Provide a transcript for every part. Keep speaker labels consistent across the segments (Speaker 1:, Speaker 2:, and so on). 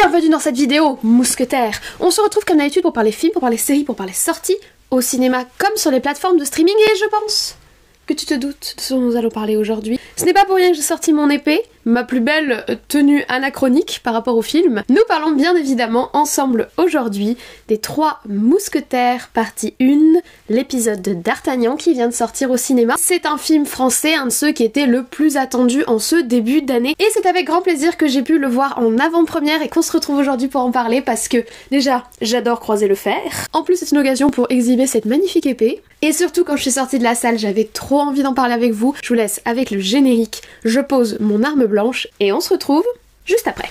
Speaker 1: Bienvenue dans cette vidéo, mousquetaires. On se retrouve comme d'habitude pour parler films, pour parler séries, pour parler sorties, au cinéma comme sur les plateformes de streaming, et je pense que tu te doutes de ce dont nous allons parler aujourd'hui. Ce n'est pas pour rien que j'ai sorti mon épée, ma plus belle tenue anachronique par rapport au film. Nous parlons bien évidemment ensemble aujourd'hui des 3 mousquetaires partie 1, l'épisode de D'Artagnan qui vient de sortir au cinéma. C'est un film français, un de ceux qui était le plus attendu en ce début d'année, et c'est avec grand plaisir que j'ai pu le voir en avant-première et qu'on se retrouve aujourd'hui pour en parler parce que déjà j'adore croiser le fer. En plus c'est une occasion pour exhiber cette magnifique épée. Et surtout quand je suis sortie de la salle, j'avais trop envie d'en parler avec vous. Je vous laisse avec le générique, je pose mon arme blanche et on se retrouve juste après.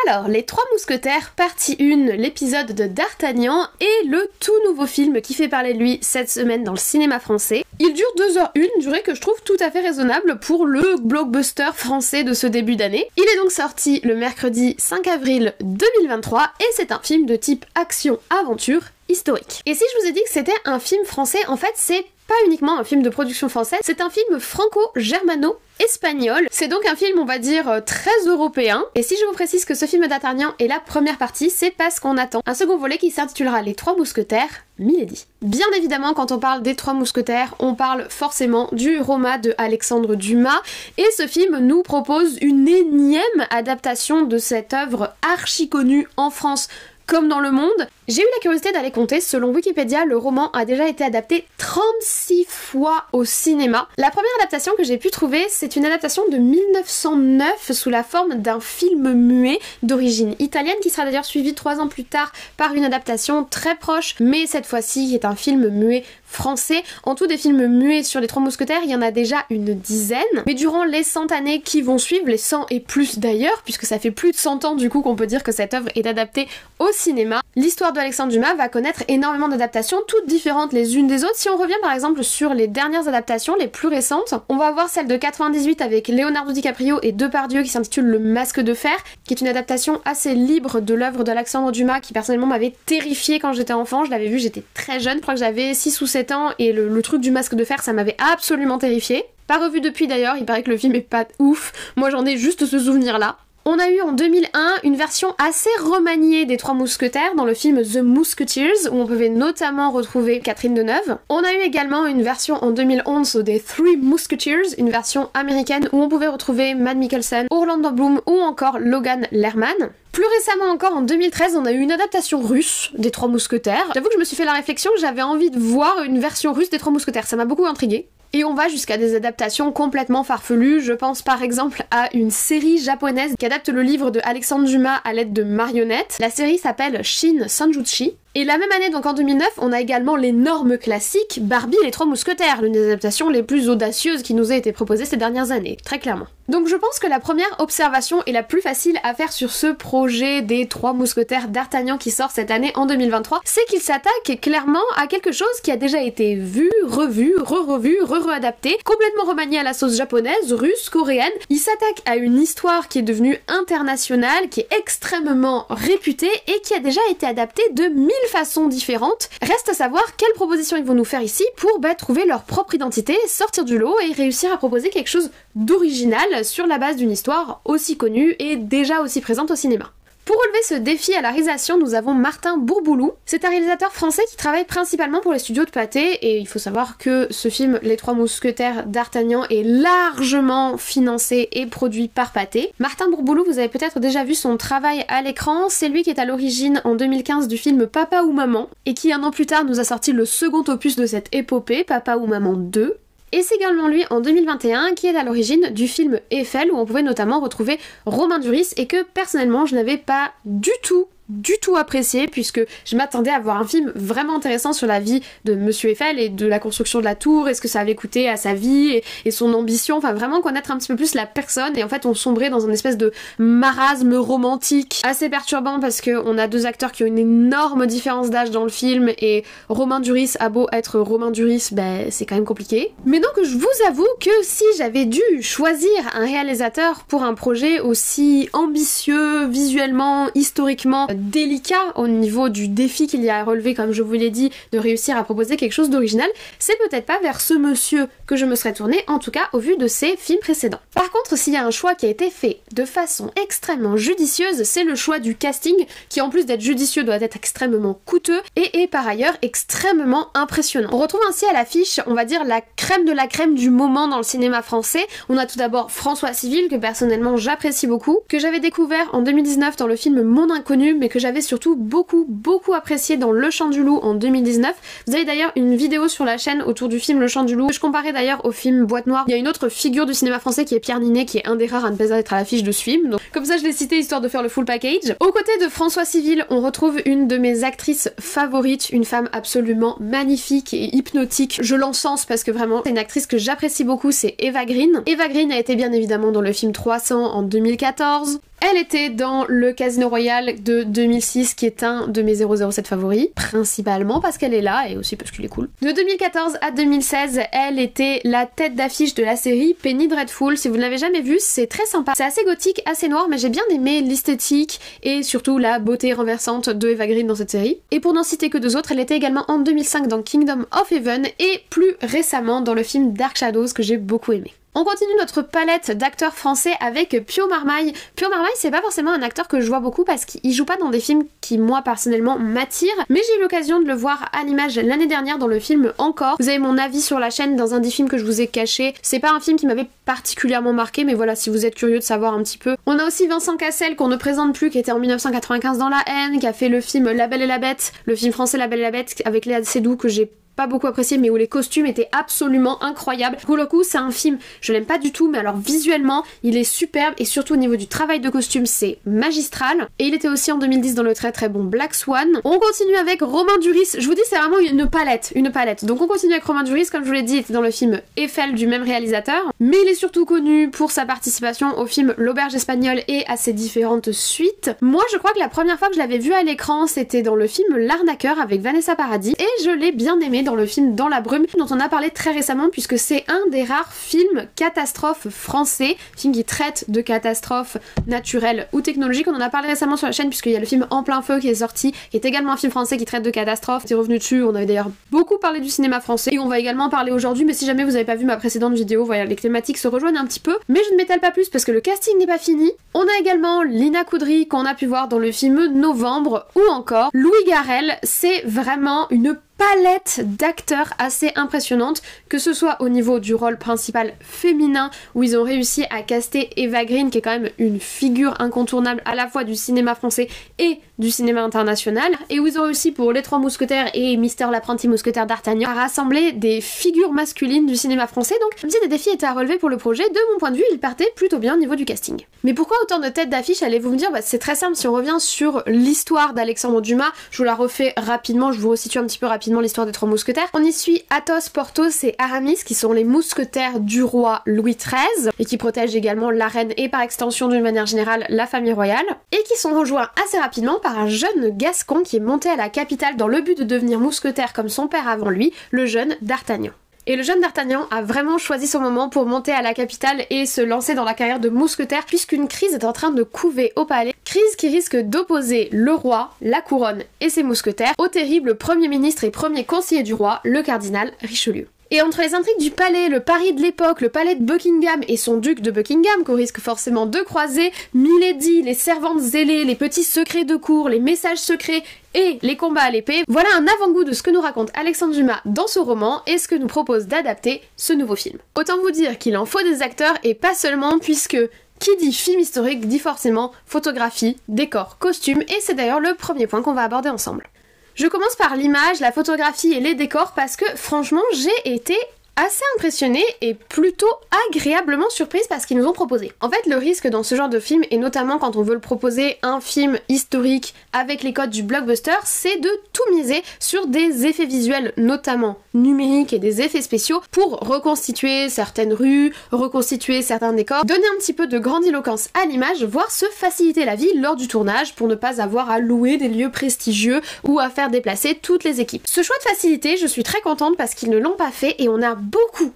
Speaker 1: Alors, les 3 mousquetaires, partie 1, l'épisode de D'Artagnan, et le tout nouveau film qui fait parler de lui cette semaine dans le cinéma français. Il dure 2h01, durée que je trouve tout à fait raisonnable pour le blockbuster français de ce début d'année. Il est donc sorti le mercredi 5 avril 2023, et c'est un film de type action-aventure historique. Et si je vous ai dit que c'était un film français, en fait c'est pas uniquement un film de production française, c'est un film franco-germano-espagnol. C'est donc un film, on va dire, très européen. Et si je vous précise que ce film d'Artagnan est la première partie, c'est parce qu'on attend un second volet qui s'intitulera Les 3 mousquetaires, Milady. Bien évidemment, quand on parle des 3 mousquetaires, on parle forcément du roman de Alexandre Dumas, et ce film nous propose une énième adaptation de cette œuvre archi connue en France comme dans le monde. J'ai eu la curiosité d'aller compter, selon Wikipédia, le roman a déjà été adapté 36 fois au cinéma. La première adaptation que j'ai pu trouver, c'est une adaptation de 1909 sous la forme d'un film muet d'origine italienne qui sera d'ailleurs suivi 3 ans plus tard par une adaptation très proche, mais cette fois-ci qui est un film muet français. En tout, des films muets sur les 3 mousquetaires, il y en a déjà une dizaine, mais durant les 100 années qui vont suivre, les 100 et plus d'ailleurs, puisque ça fait plus de 100 ans du coup qu'on peut dire que cette œuvre est adaptée au cinéma, l'histoire de Alexandre Dumas va connaître énormément d'adaptations, toutes différentes les unes des autres. Si on revient par exemple sur les dernières adaptations, les plus récentes, on va avoir celle de 98 avec Leonardo DiCaprio et Depardieu qui s'intitule Le Masque de Fer, qui est une adaptation assez libre de l'œuvre d'Alexandre Dumas qui personnellement m'avait terrifiée quand j'étais enfant. Je l'avais vu, j'étais très jeune, je crois que j'avais 6 ou 7 ans, et le truc du Masque de Fer, ça m'avait absolument terrifiée. Pas revu depuis d'ailleurs, il paraît que le film est pas ouf, moi j'en ai juste ce souvenir là. On a eu en 2001 une version assez remaniée des 3 mousquetaires dans le film The Musketeers, où on pouvait notamment retrouver Catherine Deneuve. On a eu également une version en 2011 des 3 Musketeers, une version américaine où on pouvait retrouver Mads Mikkelsen, Orlando Bloom ou encore Logan Lerman. Plus récemment encore, en 2013, on a eu une adaptation russe des 3 mousquetaires. J'avoue que je me suis fait la réflexion que j'avais envie de voir une version russe des 3 mousquetaires, ça m'a beaucoup intriguée. Et on va jusqu'à des adaptations complètement farfelues. Je pense par exemple à une série japonaise qui adapte le livre de Alexandre Dumas à l'aide de marionnettes. La série s'appelle Shin Sanjushi. Et la même année, donc en 2009, on a également l'énorme classique Barbie et les 3 mousquetaires, l'une des adaptations les plus audacieuses qui nous a été proposée ces dernières années, très clairement. Donc je pense que la première observation et la plus facile à faire sur ce projet des 3 mousquetaires d'Artagnan qui sort cette année en 2023, c'est qu'il s'attaque clairement à quelque chose qui a déjà été vu, revu, re-revu, re-adapté, complètement remanié à la sauce japonaise, russe, coréenne. Il s'attaque à une histoire qui est devenue internationale, qui est extrêmement réputée et qui a déjà été adaptée de 1000 façons différentes. Reste à savoir quelles propositions ils vont nous faire ici pour trouver leur propre identité, sortir du lot et réussir à proposer quelque chose d'original sur la base d'une histoire aussi connue et déjà aussi présente au cinéma. Pour relever ce défi à la réalisation, nous avons Martin Bourboulou. C'est un réalisateur français qui travaille principalement pour les studios de Pathé, et il faut savoir que ce film, Les 3 mousquetaires d'Artagnan, est largement financé et produit par Pathé. Martin Bourboulou, vous avez peut-être déjà vu son travail à l'écran, c'est lui qui est à l'origine en 2015 du film Papa ou Maman, et qui un an plus tard nous a sorti le second opus de cette épopée, Papa ou Maman 2. Et c'est également lui, en 2021, qui est à l'origine du film Eiffel, où on pouvait notamment retrouver Romain Duris, et que personnellement je n'avais pas du tout du tout apprécié puisque je m'attendais à voir un film vraiment intéressant sur la vie de Monsieur Eiffel et de la construction de la tour et ce que ça avait coûté à sa vie et son ambition, enfin vraiment connaître un petit peu plus la personne et en fait on sombrait dans une espèce de marasme romantique assez perturbant parce qu'on a deux acteurs qui ont une énorme différence d'âge dans le film et Romain Duris a beau être Romain Duris, ben c'est quand même compliqué. Mais donc je vous avoue que si j'avais dû choisir un réalisateur pour un projet aussi ambitieux, visuellement, historiquement délicat au niveau du défi qu'il y a à relever, comme je vous l'ai dit, de réussir à proposer quelque chose d'original, c'est peut-être pas vers ce monsieur que je me serais tournée, en tout cas au vu de ses films précédents. Par contre, s'il y a un choix qui a été fait de façon extrêmement judicieuse, c'est le choix du casting, qui en plus d'être judicieux doit être extrêmement coûteux et est par ailleurs extrêmement impressionnant. On retrouve ainsi à l'affiche, on va dire, la crème de la crème du moment dans le cinéma français. On a tout d'abord François Civil, que personnellement j'apprécie beaucoup, que j'avais découvert en 2019 dans le film Mon Inconnu, mais que j'avais surtout beaucoup apprécié dans Le Chant du Loup en 2019. Vous avez d'ailleurs une vidéo sur la chaîne autour du film Le Chant du Loup, que je comparais d'ailleurs au film Boîte Noire. Il y a une autre figure du cinéma français qui est Pierre Ninet, qui est un des rares à ne pas être à l'affiche de ce film, donc comme ça je l'ai cité histoire de faire le full package. Aux côtés de François Civil, on retrouve une de mes actrices favorites, une femme absolument magnifique et hypnotique. Je l'encense parce que vraiment c'est une actrice que j'apprécie beaucoup, c'est Eva Green. Eva Green a été bien évidemment dans le film 300 en 2014. Elle était dans le Casino Royale de 2006 qui est un de mes 007 favoris, principalement parce qu'elle est là et aussi parce qu'il est cool. De 2014 à 2016, elle était la tête d'affiche de la série Penny Dreadful. Si vous ne l'avez jamais vue, c'est très sympa. C'est assez gothique, assez noir, mais j'ai bien aimé l'esthétique et surtout la beauté renversante de Eva Green dans cette série. Et pour n'en citer que deux autres, elle était également en 2005 dans Kingdom of Heaven et plus récemment dans le film Dark Shadows que j'ai beaucoup aimé. On continue notre palette d'acteurs français avec Pio Marmaille. Pio Marmaille, c'est pas forcément un acteur que je vois beaucoup parce qu'il joue pas dans des films qui, moi, personnellement, m'attirent, mais j'ai eu l'occasion de le voir à l'image l'année dernière dans le film Encore. Vous avez mon avis sur la chaîne dans un des films que je vous ai caché. C'est pas un film qui m'avait particulièrement marqué, mais voilà, si vous êtes curieux de savoir un petit peu. On a aussi Vincent Cassel, qu'on ne présente plus, qui était en 1995 dans La Haine, qui a fait le film La Belle et la Bête, le film français La Belle et la Bête, avec Léa Seydoux, que j'ai pas beaucoup apprécié mais où les costumes étaient absolument incroyables. Pour le coup c'est un film, je l'aime pas du tout mais alors visuellement il est superbe et surtout au niveau du travail de costume c'est magistral. Et il était aussi en 2010 dans le très très bon Black Swan. On continue avec Romain Duris, je vous dis c'est vraiment une palette. Donc on continue avec Romain Duris, comme je vous l'ai dit il était dans le film Eiffel du même réalisateur, mais il est surtout connu pour sa participation au film L'Auberge Espagnole et à ses différentes suites. Moi je crois que la première fois que je l'avais vu à l'écran c'était dans le film L'Arnaqueur avec Vanessa Paradis et je l'ai bien aimé dans le film Dans la brume dont on a parlé très récemment puisque c'est un des rares films catastrophes français, film qui traite de catastrophes naturelles ou technologiques. On en a parlé récemment sur la chaîne puisqu'il y a le film En plein feu qui est sorti, qui est également un film français qui traite de catastrophes. C'est revenu dessus, on avait d'ailleurs beaucoup parlé du cinéma français et on va également parler aujourd'hui, mais si jamais vous n'avez pas vu ma précédente vidéo, voilà, les thématiques se rejoignent un petit peu, mais je ne m'étale pas plus parce que le casting n'est pas fini. On a également Lina Coudry qu'on a pu voir dans le film Novembre ou encore Louis Garrel. C'est vraiment une palette d'acteurs assez impressionnante, que ce soit au niveau du rôle principal féminin où ils ont réussi à caster Eva Green qui est quand même une figure incontournable à la fois du cinéma français et du cinéma international, et où ils ont réussi pour Les Trois Mousquetaires et Mister l'apprenti mousquetaire d'Artagnan à rassembler des figures masculines du cinéma français. Donc même si des défis étaient à relever pour le projet, de mon point de vue il partait plutôt bien au niveau du casting. Mais pourquoi autant de têtes d'affiche, allez-vous me dire? C'est très simple, si on revient sur l'histoire d'Alexandre Dumas, je vous la refais rapidement, je vous resitue un petit peu rapidement l'histoire des Trois Mousquetaires. On y suit Athos, Porthos et Aramis qui sont les mousquetaires du roi Louis XIII et qui protègent également la reine et par extension d'une manière générale la famille royale, et qui sont rejoints assez rapidement par un jeune Gascon qui est monté à la capitale dans le but de devenir mousquetaire comme son père avant lui, le jeune D'Artagnan. Et le jeune D'Artagnan a vraiment choisi son moment pour monter à la capitale et se lancer dans la carrière de mousquetaire puisqu'une crise est en train de couver au palais. Crise qui risque d'opposer le roi, la couronne et ses mousquetaires au terrible premier ministre et premier conseiller du roi, le cardinal Richelieu. Et entre les intrigues du palais, le Paris de l'époque, le palais de Buckingham et son duc de Buckingham qu'on risque forcément de croiser, Milady, les servantes zélées, les petits secrets de cour, les messages secrets et les combats à l'épée, voilà un avant-goût de ce que nous raconte Alexandre Dumas dans ce roman et ce que nous propose d'adapter ce nouveau film. Autant vous dire qu'il en faut des acteurs et pas seulement, puisque qui dit film historique dit forcément photographie, décor, costume, et c'est d'ailleurs le premier point qu'on va aborder ensemble. Je commence par l'image, la photographie et les décors parce que franchement j'ai été assez impressionnée et plutôt agréablement surprise par ce qu'ils nous ont proposé. En fait, le risque dans ce genre de film, et notamment quand on veut le proposer un film historique avec les codes du blockbuster, c'est de tout miser sur des effets visuels, notamment numériques et des effets spéciaux, pour reconstituer certaines rues, reconstituer certains décors, donner un petit peu de grandiloquence à l'image, voire se faciliter la vie lors du tournage pour ne pas avoir à louer des lieux prestigieux ou à faire déplacer toutes les équipes. Ce choix de facilité, je suis très contente parce qu'ils ne l'ont pas fait et on a beaucoup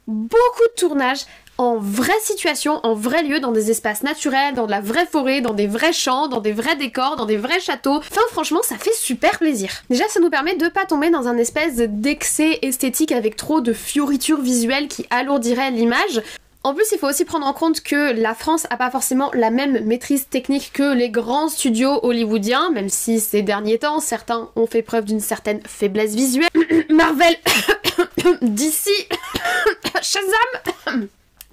Speaker 1: de tournages en vraie situation, en vrai lieu, dans des espaces naturels, dans de la vraie forêt, dans des vrais champs, dans des vrais décors, dans des vrais châteaux. Enfin franchement ça fait super plaisir. Déjà ça nous permet de pas tomber dans un espèce d'excès esthétique avec trop de fioritures visuelles qui alourdiraient l'image. En plus, il faut aussi prendre en compte que la France a pas forcément la même maîtrise technique que les grands studios hollywoodiens, même si ces derniers temps, certains ont fait preuve d'une certaine faiblesse visuelle. Marvel, DC, Shazam.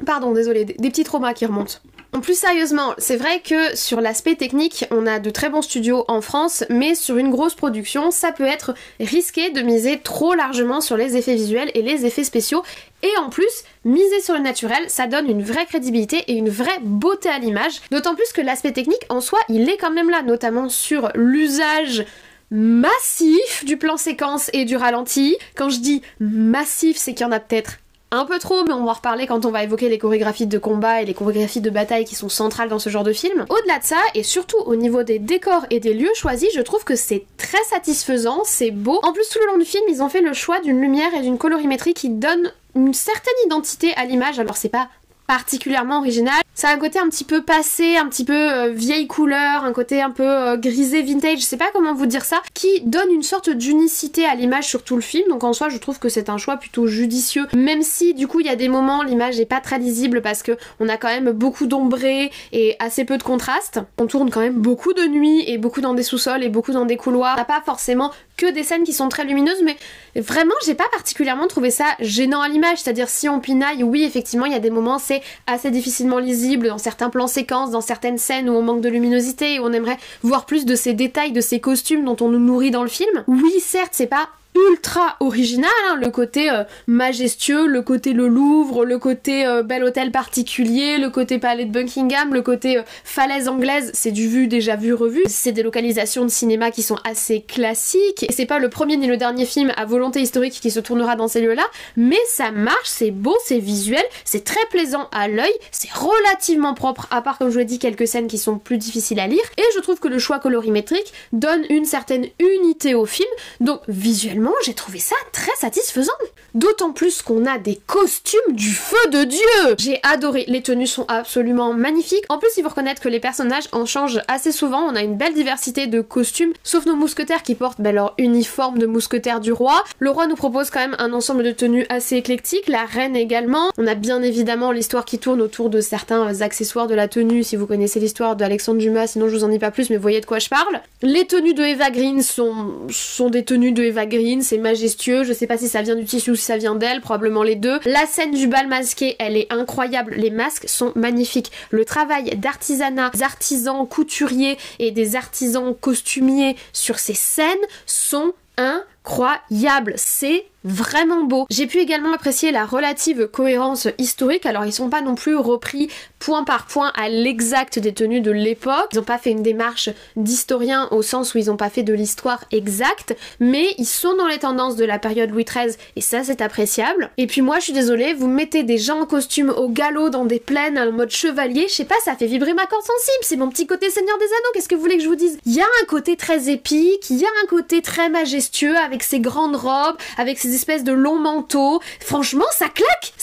Speaker 1: Pardon, désolé, des petits traumas qui remontent. Plus sérieusement, c'est vrai que sur l'aspect technique, on a de très bons studios en France, mais sur une grosse production, ça peut être risqué de miser trop largement sur les effets visuels et les effets spéciaux. Et en plus, miser sur le naturel, ça donne une vraie crédibilité et une vraie beauté à l'image. D'autant plus que l'aspect technique, en soi, il est quand même là, notamment sur l'usage massif du plan séquence et du ralenti. Quand je dis massif, c'est qu'il y en a peut-être un peu trop, mais on va en reparler quand on va évoquer les chorégraphies de combat et les chorégraphies de bataille qui sont centrales dans ce genre de film. Au-delà de ça, et surtout au niveau des décors et des lieux choisis, je trouve que c'est très satisfaisant, c'est beau. En plus, tout le long du film, ils ont fait le choix d'une lumière et d'une colorimétrie qui donnent une certaine identité à l'image. Alors c'est pas particulièrement original, ça a un côté un petit peu passé, un petit peu vieille couleur, un côté un peu grisé vintage, je sais pas comment vous dire ça, qui donne une sorte d'unicité à l'image sur tout le film. Donc en soi je trouve que c'est un choix plutôt judicieux, même si du coup il y a des moments l'image est pas très lisible parce que on a quand même beaucoup d'ombré et assez peu de contraste. On tourne quand même beaucoup de nuit et beaucoup dans des sous-sols et beaucoup dans des couloirs. On n'a pas forcément que des scènes qui sont très lumineuses, mais vraiment j'ai pas particulièrement trouvé ça gênant à l'image. C'est-à-dire si on pinaille, oui effectivement il y a des moments c'est assez difficilement lisible dans certains plans séquences, dans certaines scènes où on manque de luminosité et où on aimerait voir plus de ces détails, de ces costumes dont on nous nourrit dans le film. Oui certes c'est pas ultra original, hein, le côté majestueux, le côté le Louvre, le côté bel hôtel particulier, le côté palais de Buckingham, le côté falaise anglaise, c'est du vu, déjà vu, revu. C'est des localisations de cinéma qui sont assez classiques, et c'est pas le premier ni le dernier film à volonté historique qui se tournera dans ces lieux-là, mais ça marche, c'est beau, c'est visuel, c'est très plaisant à l'œil, c'est relativement propre, à part comme je l'ai dit quelques scènes qui sont plus difficiles à lire, et je trouve que le choix colorimétrique donne une certaine unité au film, donc visuellement j'ai trouvé ça très satisfaisant. D'autant plus qu'on a des costumes du feu de Dieu. J'ai adoré, les tenues sont absolument magnifiques. En plus il faut reconnaître que les personnages en changent assez souvent, on a une belle diversité de costumes, sauf nos mousquetaires qui portent leur uniforme de mousquetaire du roi. Le roi nous propose quand même un ensemble de tenues assez éclectique, la reine également. On a bien évidemment l'histoire qui tourne autour de certains accessoires de la tenue, si vous connaissez l'histoire d'Alexandre Dumas, sinon je vous en dis pas plus, mais vous voyez de quoi je parle. Les tenues de Eva Green sont des tenues de Eva Green, c'est majestueux, je sais pas si ça vient du tissu ou si ça vient d'elle, probablement les deux. La scène du bal masqué, elle est incroyable, les masques sont magnifiques. Le travail d'artisanat, des artisans couturiers et des artisans costumiers sur ces scènes sont incroyables, c'est vraiment beau. J'ai pu également apprécier la relative cohérence historique, alors ils sont pas non plus repris point par point à l'exact des tenues de l'époque, ils ont pas fait une démarche d'historien au sens où ils ont pas fait de l'histoire exacte, mais ils sont dans les tendances de la période Louis XIII et ça c'est appréciable. Et puis moi je suis désolée, vous mettez des gens en costume au galop dans des plaines en mode chevalier, je sais pas, ça fait vibrer ma corde sensible, c'est mon petit côté Seigneur des Anneaux, qu'est-ce que vous voulez que je vous dise? Il y a un côté très épique, il y a un côté très majestueux avec ses grandes robes, avec ses espèces de longs manteaux, franchement ça claque,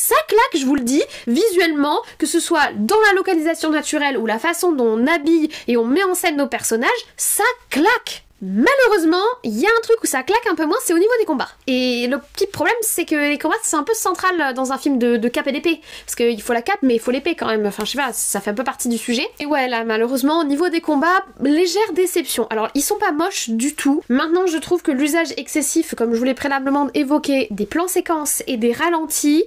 Speaker 1: je vous le dis, visuellement, que ce soit dans la localisation naturelle ou la façon dont on habille et on met en scène nos personnages, ça claque. Malheureusement, il y a un truc où ça claque un peu moins, c'est au niveau des combats. Et le petit problème, c'est que les combats, c'est un peu central dans un film de cape et d'épée. Parce qu'il faut la cape, mais il faut l'épée quand même. Enfin, je sais pas, ça fait un peu partie du sujet. Et ouais, là, malheureusement, au niveau des combats, légère déception. Alors, ils sont pas moches du tout. Maintenant, je trouve que l'usage excessif, comme je vous l'ai préalablement évoqué, des plans séquences et des ralentis,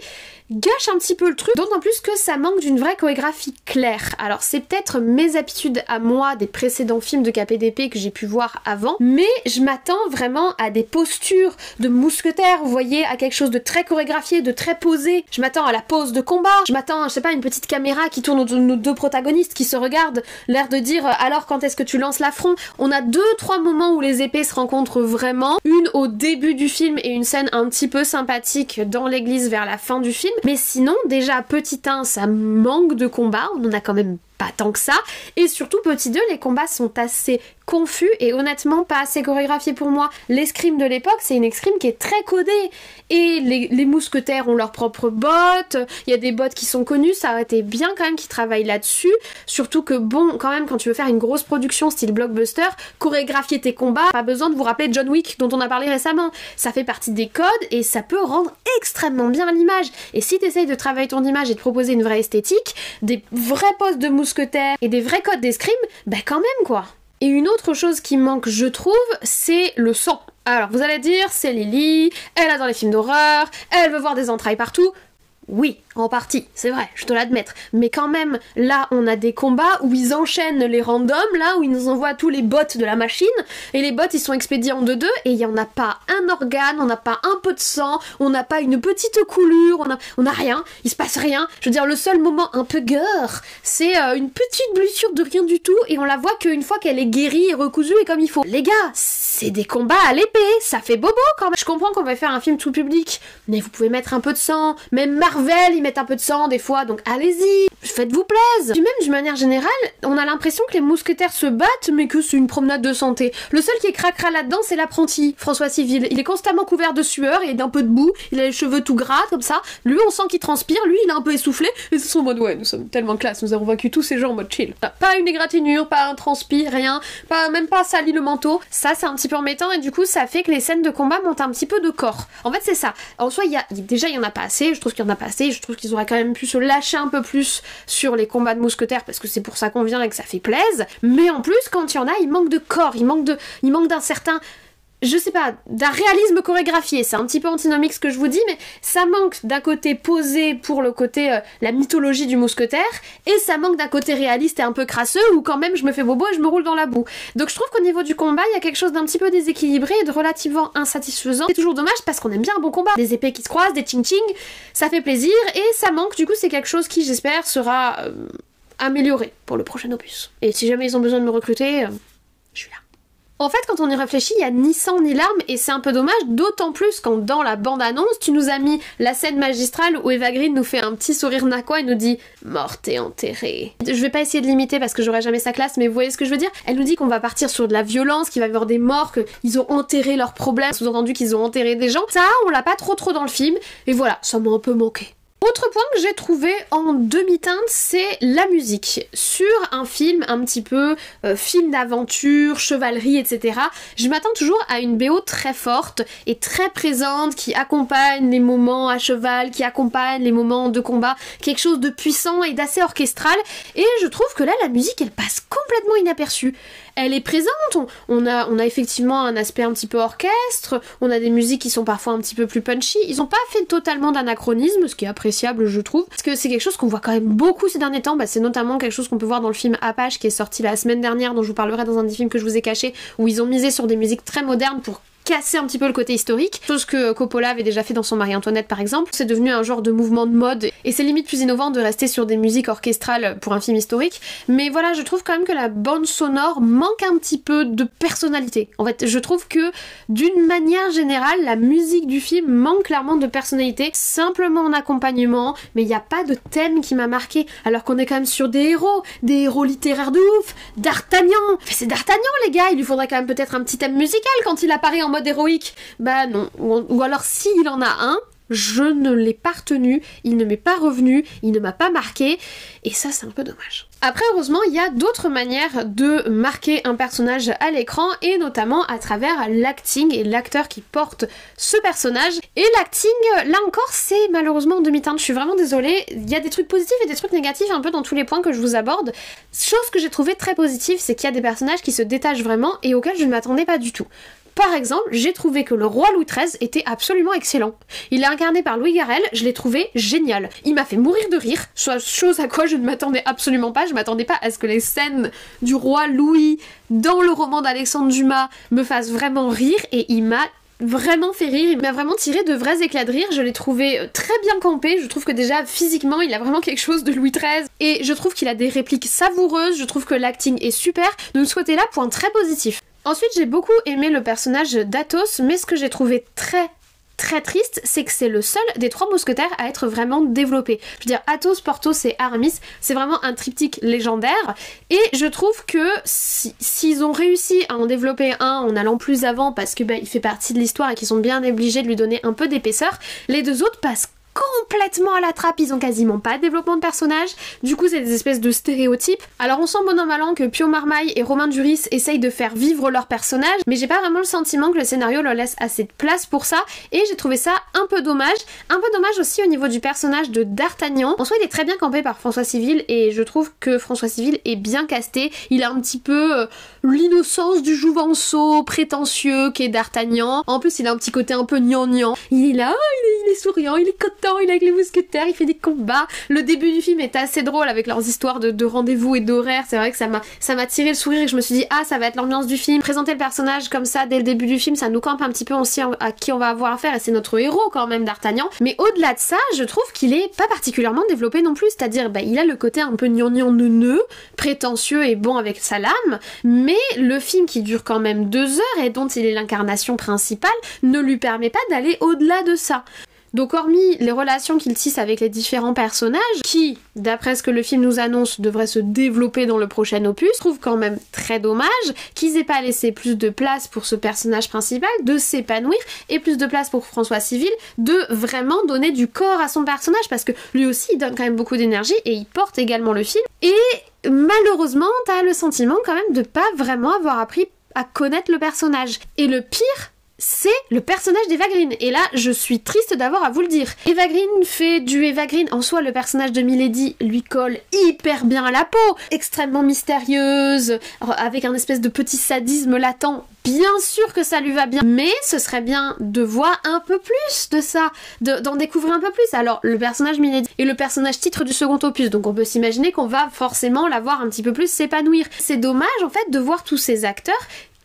Speaker 1: gâche un petit peu le truc, d'autant plus que ça manque d'une vraie chorégraphie claire. Alors c'est peut-être mes habitudes à moi des précédents films de KPDP que j'ai pu voir avant, mais je m'attends vraiment à des postures de mousquetaires, vous voyez, à quelque chose de très chorégraphié, de très posé. Je m'attends à la pose de combat, je m'attends, je sais pas, une petite caméra qui tourne autour de nos deux protagonistes qui se regardent, l'air de dire alors quand est-ce que tu lances l'affront. On a 2-3 moments où les épées se rencontrent vraiment, une au début du film et une scène un petit peu sympathique dans l'église vers la fin du film, mais sinon déjà petit 1 ça manque de combat, on en a quand même pas tant que ça, et surtout petit 2 les combats sont assez confus et honnêtement pas assez chorégraphiés pour moi. L'escrime de l'époque c'est une escrime qui est très codée et les mousquetaires ont leurs propres bottes, il y a des bottes qui sont connues, ça aurait été bien quand même qu'ils travaillent là-dessus, surtout que bon quand même quand tu veux faire une grosse production style blockbuster, chorégraphier tes combats, pas besoin de vous rappeler John Wick dont on a parlé récemment, ça fait partie des codes et ça peut rendre extrêmement bien l'image, et si t'essayes de travailler ton image et de proposer une vraie esthétique, des vrais postes de mousquetaires et des vrais codes d'escrime, bah quand même quoi. Et une autre chose qui manque, je trouve, c'est le sang. Alors vous allez dire, c'est Lily, elle adore les films d'horreur, elle veut voir des entrailles partout. Oui, en partie, c'est vrai, je dois l'admettre. Mais quand même, là, on a des combats où ils enchaînent les randoms, là, où ils nous envoient tous les bots de la machine, et les bots, ils sont expédiés en 2-2, et il n'y en a pas un organe, on n'a pas un peu de sang, on n'a pas une petite coulure, on a rien, il se passe rien. Je veux dire, le seul moment un peu gore, c'est une petite blessure de rien du tout, et on la voit qu'une fois qu'elle est guérie et recousue et comme il faut. Les gars, c'est des combats à l'épée, ça fait bobo quand même. Je comprends qu'on va faire un film tout public, mais vous pouvez mettre un peu de sang, même Marvel, ils mettent un peu de sang des fois, donc allez-y, faites-vous plaisir. Puis même d'une manière générale, on a l'impression que les mousquetaires se battent, mais que c'est une promenade de santé. Le seul qui est cracra là-dedans, c'est l'apprenti, François Civil. Il est constamment couvert de sueur et d'un peu de boue, il a les cheveux tout gras comme ça. Lui, on sent qu'il transpire, lui, il est un peu essoufflé, et c'est son mode ouais, nous sommes tellement classe, nous avons vaincu tous ces gens en mode chill. Pas une égratignure, pas un transpi, rien, même pas sali le manteau. Ça, c'est un petit peu embêtant, et du coup, ça fait que les scènes de combat montent un petit peu de corps. En fait, c'est ça. En soi, déjà, il y en a pas assez, je trouve qu'il y en a pas assez, je trouve qu'ils auraient quand même pu se lâcher un peu plus sur les combats de mousquetaires parce que c'est pour ça qu'on vient et que ça fait plaise, mais en plus quand il y en a, il manque de corps, il manque d'un certain, je sais pas, d'un réalisme chorégraphié. C'est un petit peu antinomique ce que je vous dis, mais ça manque d'un côté posé pour le côté la mythologie du mousquetaire, et ça manque d'un côté réaliste et un peu crasseux où quand même je me fais bobo et je me roule dans la boue. Donc je trouve qu'au niveau du combat, il y a quelque chose d'un petit peu déséquilibré et de relativement insatisfaisant. C'est toujours dommage parce qu'on aime bien un bon combat. Des épées qui se croisent, des ching-ching, ça fait plaisir, et ça manque. Du coup c'est quelque chose qui j'espère sera amélioré pour le prochain opus. Et si jamais ils ont besoin de me recruter, je suis là. En fait, quand on y réfléchit, il y a ni sang ni larmes, et c'est un peu dommage, d'autant plus quand dans la bande-annonce, tu nous as mis la scène magistrale où Eva Green nous fait un petit sourire naquois et nous dit « Morte et enterrée ». Je vais pas essayer de l'imiter parce que j'aurai jamais sa classe, mais vous voyez ce que je veux dire? Elle nous dit qu'on va partir sur de la violence, qu'il va y avoir des morts, qu'ils ont enterré leurs problèmes, sous-entendu qu'ils ont enterré des gens. Ça, on l'a pas trop dans le film, et voilà, ça m'a un peu manqué. Autre point que j'ai trouvé en demi-teinte, c'est la musique. Sur un film un petit peu film d'aventure, chevalerie, etc., je m'attends toujours à une BO très forte et très présente, qui accompagne les moments à cheval, qui accompagne les moments de combat, quelque chose de puissant et d'assez orchestral, et je trouve que là, la musique, elle passe complètement inaperçue. Elle est présente, on a effectivement un aspect un petit peu orchestre, on a des musiques qui sont parfois un petit peu plus punchy, ils ont pas fait totalement d'anachronisme, ce qui est appréciable je trouve, parce que c'est quelque chose qu'on voit quand même beaucoup ces derniers temps, c'est notamment quelque chose qu'on peut voir dans le film Apache qui est sorti la semaine dernière, dont je vous parlerai dans un des films que je vous ai caché, où ils ont misé sur des musiques très modernes pour casser un petit peu le côté historique, chose que Coppola avait déjà fait dans son Marie-Antoinette par exemple. C'est devenu un genre de mouvement de mode, et c'est limite plus innovant de rester sur des musiques orchestrales pour un film historique, mais voilà, je trouve quand même que la bande sonore manque un petit peu de personnalité. En fait, je trouve que d'une manière générale, la musique du film manque clairement de personnalité, simplement en accompagnement, mais il n'y a pas de thème qui m'a marqué, alors qu'on est quand même sur des héros littéraires de ouf, D'Artagnan, c'est D'Artagnan les gars, il lui faudrait quand même peut-être un petit thème musical quand il apparaît en mode héroïque. Bah non, ou alors s'il en a un, je ne l'ai pas retenu, il ne m'est pas revenu, il ne m'a pas marqué, et ça c'est un peu dommage. Après heureusement il y a d'autres manières de marquer un personnage à l'écran, et notamment à travers l'acting et l'acteur qui porte ce personnage. Et l'acting, là encore c'est malheureusement en demi-teinte, je suis vraiment désolée, il y a des trucs positifs et des trucs négatifs un peu dans tous les points que je vous aborde. Chose que j'ai trouvé très positive, c'est qu'il y a des personnages qui se détachent vraiment et auxquels je ne m'attendais pas du tout. Par exemple, j'ai trouvé que le roi Louis XIII était absolument excellent. Il est incarné par Louis Garrel, je l'ai trouvé génial. Il m'a fait mourir de rire, chose à quoi je ne m'attendais absolument pas. Je m'attendais pas à ce que les scènes du roi Louis dans le roman d'Alexandre Dumas me fassent vraiment rire, et il m'a vraiment fait rire, il m'a vraiment tiré de vrais éclats de rire. Je l'ai trouvé très bien campé, je trouve que déjà physiquement il a vraiment quelque chose de Louis XIII, et je trouve qu'il a des répliques savoureuses, je trouve que l'acting est super, donc ce côté là, point très positif. Ensuite, j'ai beaucoup aimé le personnage d'Athos, mais ce que j'ai trouvé très triste, c'est que c'est le seul des trois mousquetaires à être vraiment développé. Je veux dire, Athos, Porthos et Aramis, c'est vraiment un triptyque légendaire, et je trouve que s'ils ont réussi à en développer un en allant plus avant, parce que il fait partie de l'histoire et qu'ils sont bien obligés de lui donner un peu d'épaisseur, les deux autres passent complètement à la trappe, ils ont quasiment pas de développement de personnage, du coup c'est des espèces de stéréotypes. Alors on sent bon an mal an que Pio Marmaille et Romain Duris essayent de faire vivre leur personnage, mais j'ai pas vraiment le sentiment que le scénario leur laisse assez de place pour ça, et j'ai trouvé ça un peu dommage aussi au niveau du personnage de D'Artagnan. En soi il est très bien campé par François Civil, et je trouve que François Civil est bien casté, il a un petit peu l'innocence du jouvenceau prétentieux qu'est D'Artagnan, en plus il a un petit côté un peu gnangnan, il est là, il est souriant, il est content, il est avec les mousquetaires, il fait des combats. Le début du film est assez drôle avec leurs histoires de rendez-vous et d'horaires. C'est vrai que ça m'a tiré le sourire, et je me suis dit ah, ça va être l'ambiance du film. Présenter le personnage comme ça dès le début du film, ça nous campe un petit peu aussi à qui on va avoir affaire, et c'est notre héros quand même, D'Artagnan. Mais au-delà de ça, je trouve qu'il est pas particulièrement développé non plus, c'est-à-dire il a le côté un peu gnangnan neuneux, prétentieux et bon avec sa lame, mais le film qui dure quand même 2 heures et dont il est l'incarnation principale ne lui permet pas d'aller au-delà de ça. Donc hormis les relations qu'il tisse avec les différents personnages, qui, d'après ce que le film nous annonce, devraient se développer dans le prochain opus, je trouve quand même très dommage qu'ils aient pas laissé plus de place pour ce personnage principal, de s'épanouir, et plus de place pour François Civil, de vraiment donner du corps à son personnage, parce que lui aussi il donne quand même beaucoup d'énergie, et il porte également le film, et malheureusement t'as le sentiment quand même de pas vraiment avoir appris à connaître le personnage. Et le pire, c'est le personnage d'Eva Green. Et là, je suis triste d'avoir à vous le dire. Eva Green fait du Eva Green. En soi, le personnage de Milady lui colle hyper bien à la peau. Extrêmement mystérieuse, avec un espèce de petit sadisme latent. Bien sûr que ça lui va bien, mais ce serait bien de voir un peu plus de ça, d'en découvrir un peu plus. Alors, le personnage Milady est le personnage titre du second opus, donc on peut s'imaginer qu'on va forcément la voir un petit peu plus s'épanouir. C'est dommage, en fait, de voir tous ces acteurs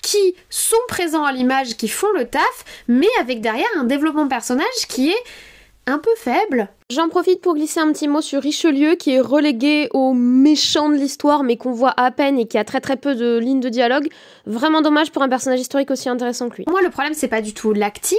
Speaker 1: qui sont présents à l'image, qui font le taf, mais avec derrière un développement de personnage qui est un peu faible. J'en profite pour glisser un petit mot sur Richelieu, qui est relégué au méchant de l'histoire, mais qu'on voit à peine et qui a très peu de lignes de dialogue. Vraiment dommage pour un personnage historique aussi intéressant que lui. Moi, le problème, c'est pas du tout l'acting,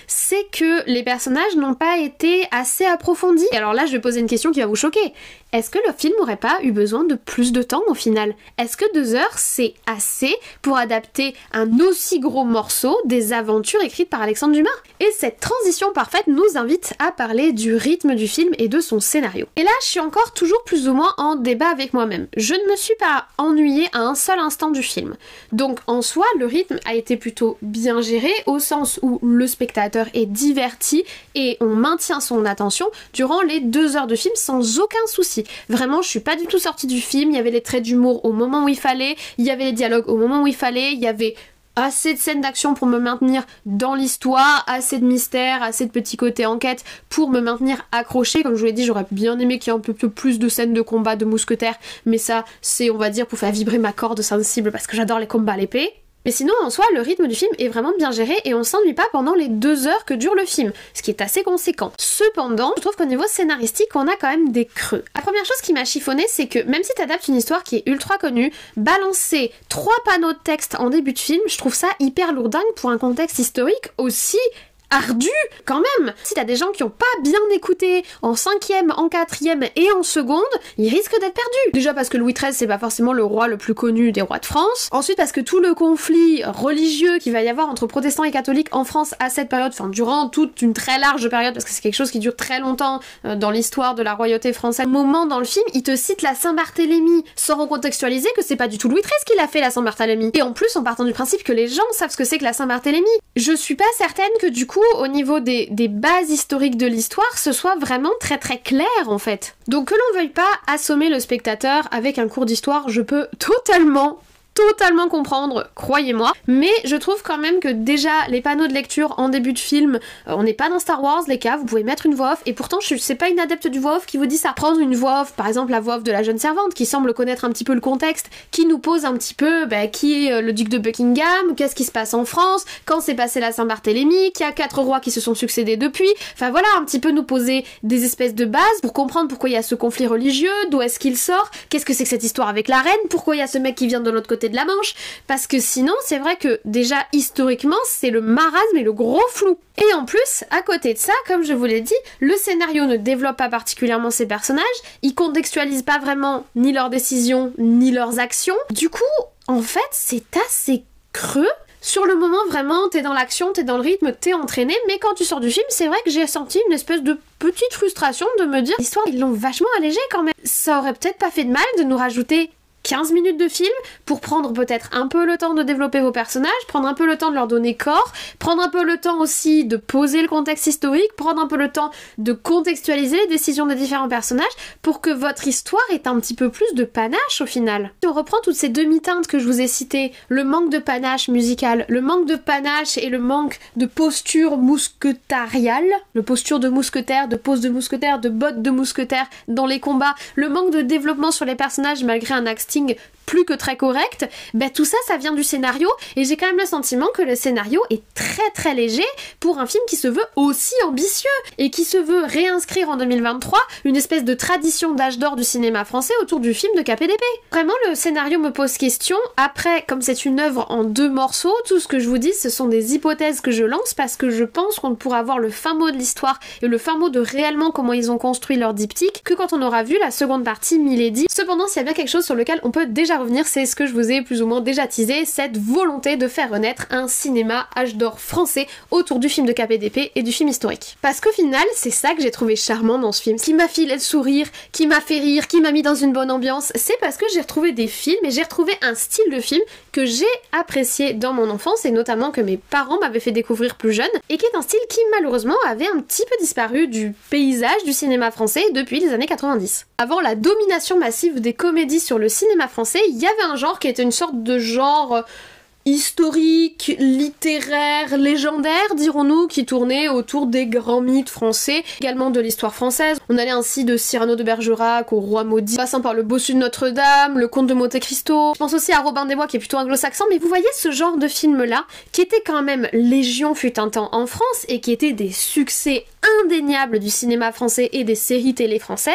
Speaker 1: c'est que les personnages n'ont pas été assez approfondis. Et alors là, je vais poser une question qui va vous choquer. Est-ce que le film aurait pas eu besoin de plus de temps au final? Est-ce que 2 heures, c'est assez pour adapter un aussi gros morceau des aventures écrites par Alexandre Dumas? Et cette transition parfaite nous invite à parler du rythme du film et de son scénario. Et là, je suis encore toujours plus ou moins en débat avec moi-même. Je ne me suis pas ennuyée à un seul instant du film. Donc en soi, le rythme a été plutôt bien géré, au sens où le spectateur est diverti et on maintient son attention durant les 2 heures de film sans aucun souci. Vraiment, je suis pas du tout sortie du film, il y avait les traits d'humour au moment où il fallait, il y avait les dialogues au moment où il fallait, il y avait assez de scènes d'action pour me maintenir dans l'histoire, assez de mystère, assez de petits côtés enquête pour me maintenir accrochée. Comme je vous l'ai dit, j'aurais bien aimé qu'il y ait un peu plus de scènes de combat de mousquetaires, mais ça, c'est, on va dire, pour faire vibrer ma corde sensible parce que j'adore les combats à l'épée. Mais sinon, en soi, le rythme du film est vraiment bien géré et on s'ennuie pas pendant les 2 heures que dure le film, ce qui est assez conséquent. Cependant, je trouve qu'au niveau scénaristique, on a quand même des creux. La première chose qui m'a chiffonné, c'est que même si t'adaptes une histoire qui est ultra connue, balancer 3 panneaux de texte en début de film, je trouve ça hyper lourdingue pour un contexte historique aussi ardu quand même. Si t'as des gens qui ont pas bien écouté en 5e, en 4e et en seconde, ils risquent d'être perdus. Déjà parce que Louis XIII c'est pas forcément le roi le plus connu des rois de France. Ensuite parce que tout le conflit religieux qu'il va y avoir entre protestants et catholiques en France à cette période, enfin durant toute une très large période, parce que c'est quelque chose qui dure très longtemps dans l'histoire de la royauté française. Moment dans le film, il te cite la Saint-Barthélemy sans recontextualiser que c'est pas du tout Louis XIII qui l'a fait la Saint-Barthélemy. Et en plus en partant du principe que les gens savent ce que c'est que la Saint-Barthélemy. Je suis pas certaine que du coup au niveau des bases historiques de l'histoire, ce soit vraiment très clair en fait. Donc que l'on veuille pas assommer le spectateur avec un cours d'histoire, je peux totalement totalement comprendre, croyez-moi, mais je trouve quand même que déjà les panneaux de lecture en début de film, on n'est pas dans Star Wars les gars, vous pouvez mettre une voix off, et pourtant c'est pas une adepte du voix off qui vous dit ça. Prendre une voix off, par exemple la voix off de la jeune servante, qui semble connaître un petit peu le contexte, qui nous pose un petit peu qui est le duc de Buckingham, qu'est-ce qui se passe en France, quand s'est passé la Saint-Barthélemy, qu'il y a 4 rois qui se sont succédés depuis, enfin voilà, un petit peu nous poser des espèces de bases pour comprendre pourquoi il y a ce conflit religieux, d'où est-ce qu'il sort, qu'est-ce que c'est que cette histoire avec la reine, pourquoi il y a ce mec qui vient de l'autre côté de la Manche, parce que sinon c'est vrai que déjà historiquement c'est le marasme et le gros flou. Et en plus, à côté de ça, comme je vous l'ai dit, le scénario ne développe pas particulièrement ces personnages, il contextualise pas vraiment ni leurs décisions ni leurs actions. Du coup, en fait, c'est assez creux. Sur le moment, vraiment, t'es dans l'action, t'es dans le rythme, t'es entraîné, mais quand tu sors du film, c'est vrai que j'ai senti une espèce de petite frustration de me dire l'histoire, ils l'ont vachement allégée quand même. Ça aurait peut-être pas fait de mal de nous rajouter 15 minutes de film pour prendre peut-être un peu le temps de développer vos personnages, prendre un peu le temps de leur donner corps, prendre un peu le temps aussi de poser le contexte historique, prendre un peu le temps de contextualiser les décisions des différents personnages pour que votre histoire ait un petit peu plus de panache au final. Si on reprend toutes ces demi-teintes que je vous ai citées, le manque de panache musical, le manque de panache et le manque de posture mousquetariale, le posture de mousquetaire, de pose de mousquetaire, de bottes de mousquetaire dans les combats, le manque de développement sur les personnages malgré un acting plus que très correct, tout ça, ça vient du scénario, et j'ai quand même le sentiment que le scénario est très très léger pour un film qui se veut aussi ambitieux, et qui se veut réinscrire en 2023 une espèce de tradition d'âge d'or du cinéma français autour du film de KPDP. Vraiment, le scénario me pose question. Après, comme c'est une œuvre en 2 morceaux, tout ce que je vous dis, ce sont des hypothèses que je lance, parce que je pense qu'on ne pourra avoir le fin mot de l'histoire, et le fin mot de réellement comment ils ont construit leur diptyque, que quand on aura vu la seconde partie, Milady. Cependant, s'il y a bien quelque chose sur lequel on peut déjà revenir, c'est ce que je vous ai plus ou moins déjà teasé, cette volonté de faire renaître un cinéma âge d'or français autour du film de KPDP et du film historique. Parce qu'au final, c'est ça que j'ai trouvé charmant dans ce film, qui m'a filé le sourire, qui m'a fait rire, qui m'a mis dans une bonne ambiance, c'est parce que j'ai retrouvé des films et j'ai retrouvé un style de film que j'ai apprécié dans mon enfance et notamment que mes parents m'avaient fait découvrir plus jeune et qui est un style qui malheureusement avait un petit peu disparu du paysage du cinéma français depuis les années 90. Avant la domination massive des comédies sur le cinéma français, il y avait un genre qui était une sorte de genre historique, littéraire, légendaire, dirons-nous, qui tournait autour des grands mythes français, également de l'histoire française. On allait ainsi de Cyrano de Bergerac au Roi Maudit, passant par le Bossu de Notre-Dame, le Comte de Monte Cristo. Je pense aussi à Robin des Bois qui est plutôt anglo-saxon, mais vous voyez ce genre de film-là, qui était quand même légion fut un temps en France, et qui était des succès indéniables du cinéma français et des séries télé françaises,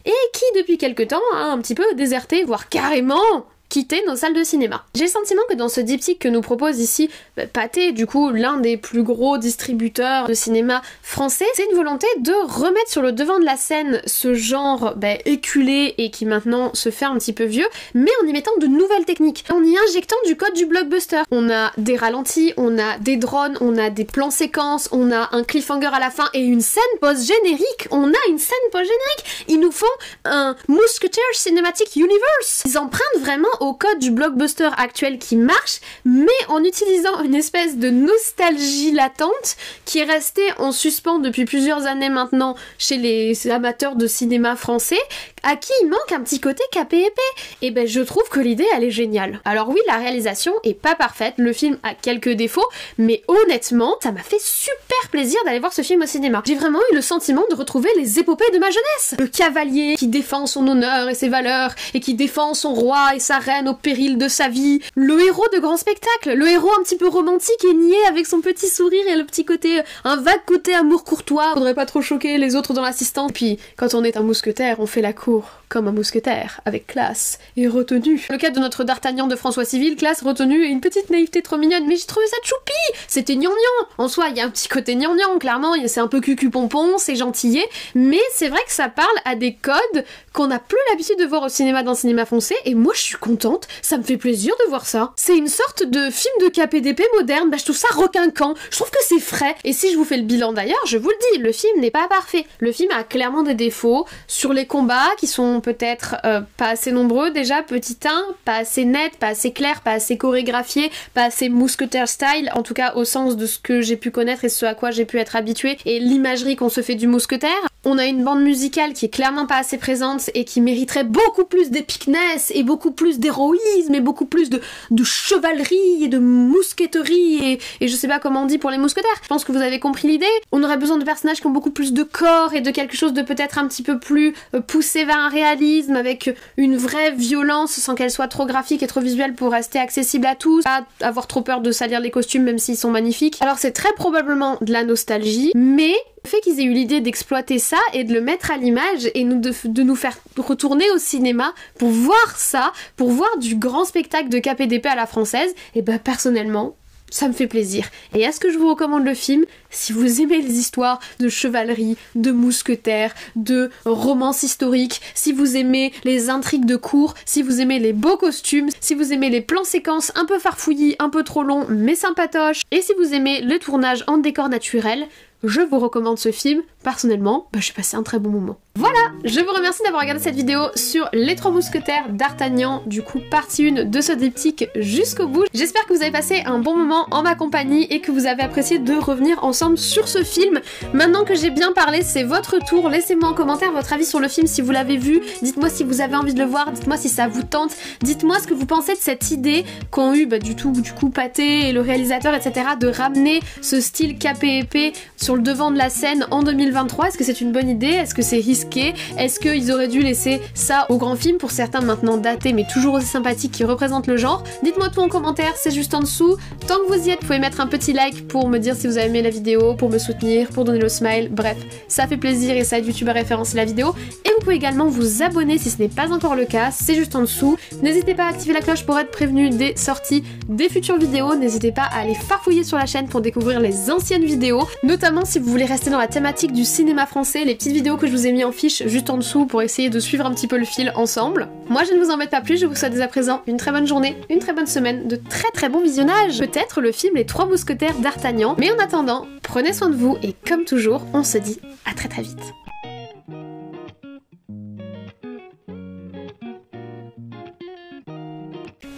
Speaker 1: et qui depuis quelque temps a un petit peu déserté, voire carrément quitter nos salles de cinéma. J'ai le sentiment que dans ce diptyque que nous propose ici Pathé, du coup l'un des plus gros distributeurs de cinéma français, c'est une volonté de remettre sur le devant de la scène ce genre éculé et qui maintenant se fait un petit peu vieux, mais en y mettant de nouvelles techniques, en y injectant du code du blockbuster. On a des ralentis, on a des drones, on a des plans séquences, on a un cliffhanger à la fin et une scène post-générique. On a une scène post-générique. Ils nous font un Musketeer Cinematic Universe. Ils empruntent vraiment au code du blockbuster actuel qui marche, mais en utilisant une espèce de nostalgie latente qui est restée en suspens depuis plusieurs années maintenant chez les amateurs de cinéma français, à qui il manque un petit côté KPEP. Et je trouve que l'idée, elle est géniale. Alors oui, la réalisation est pas parfaite, le film a quelques défauts, mais honnêtement, ça m'a fait super plaisir d'aller voir ce film au cinéma. J'ai vraiment eu le sentiment de retrouver les épopées de ma jeunesse. Le cavalier qui défend son honneur et ses valeurs, et qui défend son roi et sa reine au péril de sa vie. Le héros de grand spectacle, le héros un petit peu romantique et niais avec son petit sourire et le petit côté, un vague côté amour courtois. Faudrait pas trop choquer les autres dans l'assistance. Puis, quand on est un mousquetaire, on fait la cour comme un mousquetaire, avec classe et retenue. Le cas de notre D'Artagnan de François Civil, classe, retenue et une petite naïveté trop mignonne, mais j'ai trouvé ça choupi. C'était gnangnan. En soi, il y a un petit côté gnangnan, clairement, c'est un peu cucu-pompon, c'est gentillet, mais c'est vrai que ça parle à des codes qu'on n'a plus l'habitude de voir au cinéma dans le cinéma français, et moi je suis contente, ça me fait plaisir de voir ça. C'est une sorte de film de KPDP moderne, je trouve ça requinquant, je trouve que c'est frais, et si je vous fais le bilan d'ailleurs, je vous le dis, le film n'est pas parfait. Le film a clairement des défauts sur les combats qui sont peut-être pas assez nombreux déjà, petit 1, pas assez net, pas assez clair, pas assez chorégraphié, pas assez mousquetaire style, en tout cas au sens de ce que j'ai pu connaître et ce à quoi j'ai pu être habituée, et l'imagerie qu'on se fait du mousquetaire. On a une bande musicale qui est clairement pas assez présente et qui mériterait beaucoup plus d'épicness et beaucoup plus d'héroïsme et beaucoup plus de chevalerie et de mousqueterie et je sais pas comment on dit pour les mousquetaires. Je pense que vous avez compris l'idée. On aurait besoin de personnages qui ont beaucoup plus de corps et de quelque chose de peut-être un petit peu plus poussé vers un réalisme avec une vraie violence sans qu'elle soit trop graphique et trop visuelle pour rester accessible à tous, pas avoir trop peur de salir les costumes même s'ils sont magnifiques. Alors c'est très probablement de la nostalgie, mais le fait qu'ils aient eu l'idée d'exploiter ça et de le mettre à l'image et de nous faire retourner au cinéma pour voir ça, pour voir du grand spectacle de cap et d'épée à la française, et bah personnellement, ça me fait plaisir. Et est-ce que je vous recommande le film? Si vous aimez les histoires de chevalerie, de mousquetaires, de romances historiques, si vous aimez les intrigues de cour, si vous aimez les beaux costumes, si vous aimez les plans séquences un peu farfouillis, un peu trop longs mais sympatoches, et si vous aimez le tournage en décor naturel, je vous recommande ce film. Personnellement, j'ai passé un très bon moment. Voilà, je vous remercie d'avoir regardé cette vidéo sur Les Trois Mousquetaires d'Artagnan, du coup partie 1 de ce diptyque jusqu'au bout. J'espère que vous avez passé un bon moment en ma compagnie et que vous avez apprécié de revenir ensemble sur ce film. Maintenant que j'ai bien parlé, c'est votre tour. Laissez-moi en commentaire votre avis sur le film si vous l'avez vu. Dites-moi si vous avez envie de le voir, dites-moi si ça vous tente. Dites-moi ce que vous pensez de cette idée qu'ont eu du coup Pathé et le réalisateur, etc. de ramener ce style cap et épée sur le devant de la scène en 2023. Est-ce que c'est une bonne idée? Est-ce que c'est risqué? Est-ce qu'ils auraient dû laisser ça au grand film pour certains maintenant datés mais toujours aussi sympathiques qui représentent le genre? Dites-moi tout en commentaire, c'est juste en dessous. Tant que vous y êtes, vous pouvez mettre un petit like pour me dire si vous avez aimé la vidéo, pour me soutenir, pour donner le smile, bref, ça fait plaisir et ça aide YouTube à référencer la vidéo. Et vous pouvez également vous abonner si ce n'est pas encore le cas, c'est juste en dessous. N'hésitez pas à activer la cloche pour être prévenu des sorties des futures vidéos, n'hésitez pas à aller farfouiller sur la chaîne pour découvrir les anciennes vidéos, notamment si vous voulez rester dans la thématique du cinéma français, les petites vidéos que je vous ai mis en fiche juste en dessous pour essayer de suivre un petit peu le fil ensemble. Moi je ne vous embête pas plus, je vous souhaite dès à présent une très bonne journée, une très bonne semaine, de très bons visionnages, peut-être le film Les Trois Mousquetaires d'Artagnan, mais en attendant, prenez soin de vous et comme toujours, on se dit à très vite.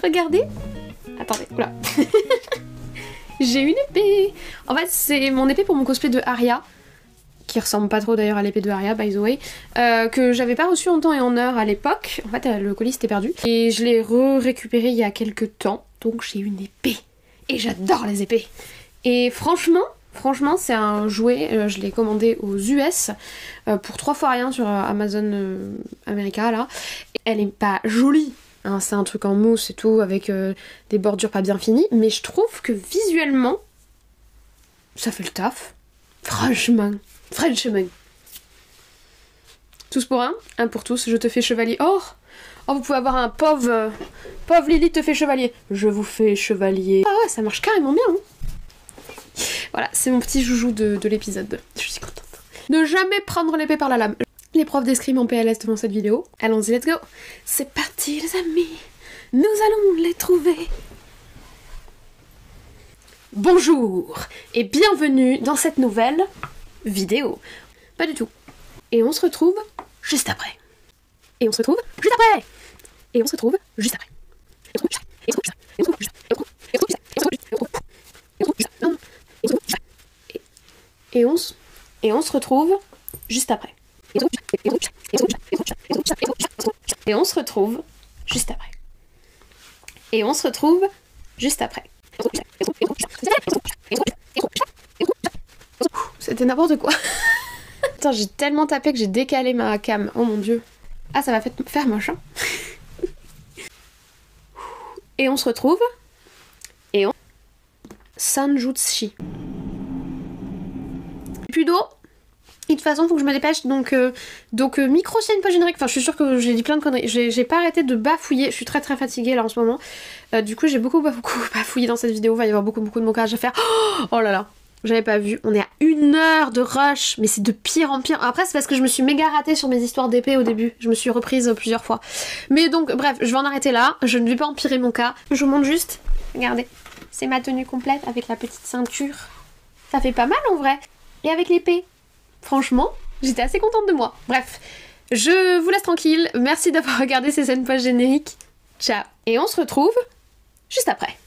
Speaker 1: Regardez. Attendez, oula. J'ai une épée. En fait, c'est mon épée pour mon cosplay de Arya, qui ressemble pas trop d'ailleurs à l'épée de Arya, by the way, que j'avais pas reçu en temps et en heure à l'époque. En fait, le colis s'était perdu. Et je l'ai récupéré il y a quelques temps, donc j'ai une épée. Et j'adore les épées. Et franchement, c'est un jouet, je l'ai commandé aux US pour 3 fois rien sur Amazon America, là. Elle est pas jolie. Hein, c'est un truc en mousse et tout, avec des bordures pas bien finies, mais je trouve que visuellement, ça fait le taf. Franchement. Tous pour un pour tous, je te fais chevalier. Oh, vous pouvez avoir un pauvre Lily te fait chevalier. Je vous fais chevalier. Ah ouais, ça marche carrément bien. Hein. Voilà, c'est mon petit joujou de l'épisode. Je suis contente. Ne jamais prendre l'épée par la lame. Les profs d'escrime en PLS devant cette vidéo. Allons-y, let's go. C'est parti les amis. Nous allons les trouver. Bonjour et bienvenue dans cette nouvelle vidéo. Pas du tout. Et on se retrouve juste après. Et on se retrouve juste après. Et on se retrouve juste après. Et on se retrouve juste après. Et on se retrouve juste après. Et on se retrouve juste après. C'était n'importe quoi. Attends, j'ai tellement tapé que j'ai décalé ma cam. Oh mon dieu. Ah, ça va faire moche. Hein. Et on se retrouve. Et on... Sanjutsu. Plus d'eau. Et de toute façon, faut que je me dépêche. Donc micro scène pas générique. Enfin, je suis sûre que j'ai dit plein de conneries. J'ai pas arrêté de bafouiller. Je suis très fatiguée là en ce moment. Du coup, j'ai beaucoup bafouillé dans cette vidéo. Il va y avoir beaucoup de montage à faire. Oh là là. J'avais pas vu. On est à 1 heure de rush. Mais c'est de pire en pire. Après, c'est parce que je me suis méga ratée sur mes histoires d'épée au début. Je me suis reprise plusieurs fois. Mais donc, bref, je vais en arrêter là. Je ne vais pas empirer mon cas. Je vous montre juste. Regardez. C'est ma tenue complète avec la petite ceinture. Ça fait pas mal en vrai. Et avec l'épée. Franchement, j'étais assez contente de moi. Bref, je vous laisse tranquille. Merci d'avoir regardé ces scènes post-génériques. Ciao. Et on se retrouve juste après.